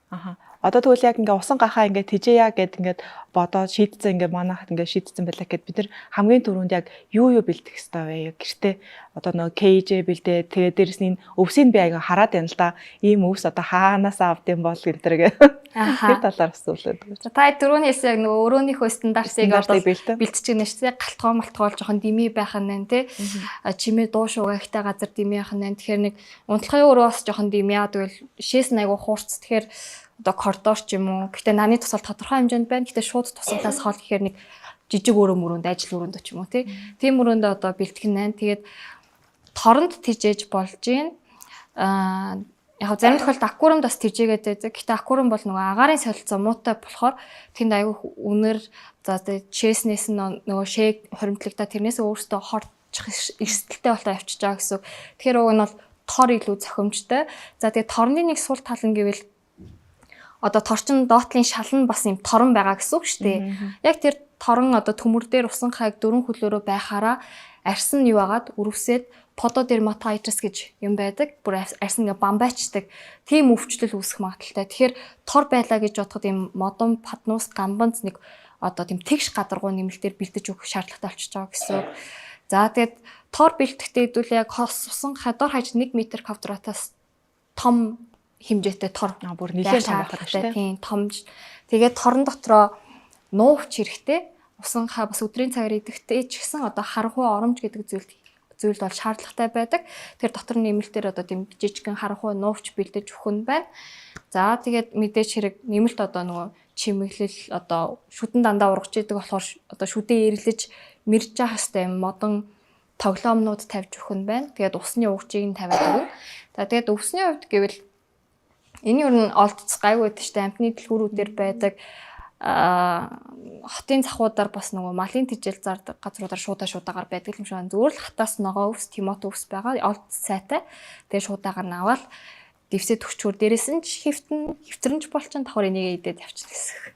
Аха. Одоо тэгвэл яг ингээ усан гахаа ингээ тэжээя гэд ингээд бодоод шийдсэн ингээ манайхад ингээ шийдсэн байлаа гэд бид нар хамгийн түрүүнд яг юу бэлдэх хэрэгтэй вэ? Яг гэртээ одоо нөгөө кейж бэлдээ тэгээ дээрэс нь өвсийг би аяга хараад байна л да. Ийм өвс одоо хаанаасаа авдсан бол гэнтэр гэ. Тэр талаар асуулаад байна. Та түрүүний хэлсэн яг нөгөө өрөөнийхөө стандартыг одоо бэлтчихнэ шүү дээ. Галтгоо жоохон дими байх нь нэ тий. Чимээ дуу шуугахтай газар дими байх нь. Тэгэхээр нэг унтлагын өрөө бас жоохон дими яа тэгвэл шээс айгу хуурц. Тэгэхээр одоо коридор ч юм уу. Гэхдээ нааны тусал тодорхой хэмжээнд байна. Гэхдээ шууд тусалтаас хол гэхээр нэг жижиг өрөө мөрөнд ажил өрөөнд ч юм уу тий. Тийм өрөөндөө одоо бэлтгэх нь. Тэгээд торонд тижээж болж гин. Яг зарим тохиолдолд аквариумд бас тижээгээд байдаг. Гэхдээ аквариум бол нөгөө агаарын солилцоо муутай болохоор тэнд аюу үнэр за честнес нь нөгөө шэйк хоримтлагта тэрнээс өөрөөсөө хорчих эрсдэлтэй болтой авчиж байгаа гэсэн. Тэгэхээр уг нь бол тор илүү зохимжтой. За тэгээд торны нэг сул тал нь гэвэл одоо торчин доотлын шалан бас юм торон байгаа гэсэн үг шүү дээ. Яг тэр торон одоо төмөр дээр усан хайг 4 хөлөөрөө байхаараа арьс нь юу агаад өрөвсөд пододерматиtis гэж юм байдаг. Бүр арьс ингээ бамбайчдаг. Тийм өвчлөл үүсэх магадaltaй. Тэгэхээр тор байлаа гэж бодоход юм модон, паднус, гамбанц нэг одоо тийм тэгш гадаргуу нэмэлтээр бэлдэж өгөх шаардлагатай болчихж байгаа гэсэн. За тэгээд тор бэлтгэхдээ хэдүүл яг хос усан хадор хаж 1 м квадратаас том хэмжээтэй тор бүр нэлээд том байх хэрэгтэй. Тийм том. Тэгээд торон дотроо нуугч хэрэгтэй. Усан хаа бас өдрийн цагаар идэхдээ ч гэсэн одоо харанхуй оромж гэдэг зүйл бол шаардлагатай байдаг. Тэр дотор нэмэлтээр одоо тийм жижигхэн харанхуй нуугч бэлдэж өгөх нь байна. За тэгээд мэдээж хэрэг нэмэлт одоо нөгөө чимэглэл одоо шүдэн дандаа ургаж идэг болохоор одоо шүдэн эрлэж мэрж байгаа хэвээр модон тоглоомнууд тавьж өгөх нь байна. Тэгээд усны угжийг нь тавиад өгнө. За тэгээд өвсний хувьд гэвэл энэ юу н олдцох гайгүй байдаг шүү дээ. Амтны дэлгүүрүүдээр байдаг хотын захуудаар бас нөгөө малын тижэл зардаг газруудаар шуудагаар байдаг юм шиг. Зүгээр л хатаас ногоо өвс, томато өвс байгаа. Олд сайтай. Тэгээ шуудагаар нь аваад дэвсээ төгчхөр дээрээс нь хөвцөрнж болчин давхар энийг идээд явчихна гэсэн.